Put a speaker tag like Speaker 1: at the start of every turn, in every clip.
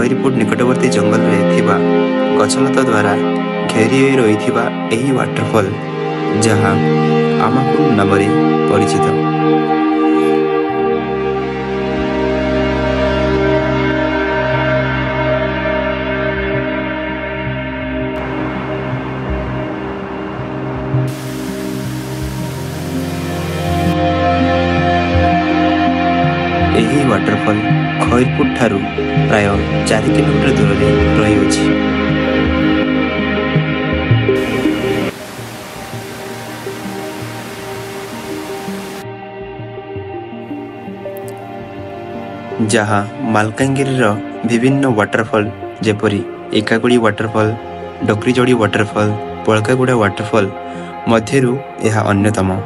Speaker 1: खैरपुट निकटवर्ती जंगल में थिबा गछलता द्वारा घेरी रही यही वाटरफॉल जहाँ आमाकुंड नाम परिचित। यही वाटरफॉल खैरपुट ठारू प्राय 4 किलोमीटर दूर में रही। जहाँ मालकानगिरी विभिन्न वाटरफॉल जेपरी एकागुड़ी वाटरफॉल, डकरीजोड़ी वाटरफॉल, पड़कागुड़ा वाटरफॉल मध्यरु यह अन्यतम।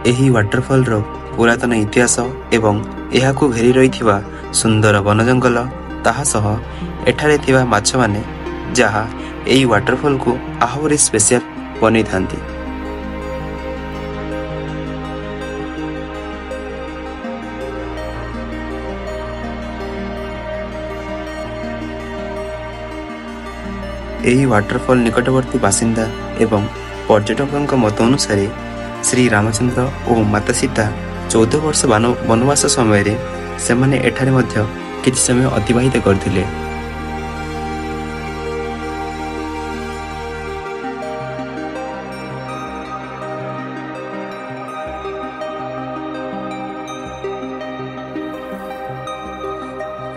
Speaker 1: यही वाटरफॉल रो पुरातन इतिहास एवं यहाकू घेरी रही सुंदर वन जंगल ताहा सह एठारे थिबा माछ माने जहा यही वाटरफॉल को आहरी स्पेशल बनै थांती। यही वाटरफॉल निकटवर्ती बासिंदा एवं पर्यटक मत अनुसार श्री रामचंद्र और माता सीता 14 वर्ष वनवास समय से माने एठारे मध्य किछि समय अतिबाहित करथिले।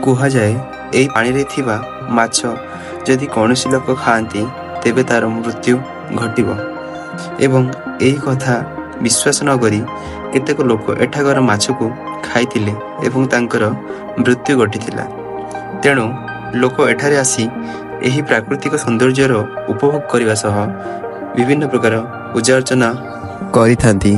Speaker 1: कुहा जाए एई पानी रे थिबा माछ जदि कौनसी लोक खाती तेबे तार मृत्यु घटिबो एवं एही कथा विश्वास न करी केतेक लोक एठागर माछ को खाइथिले एवं तांकर मृत्यु घटिथिला। तेणु लोक एठारे आसी एही प्राकृतिक सौंदर्यर उपभोग करने सह विभिन्न प्रकार पूजा अर्चना करिथांती।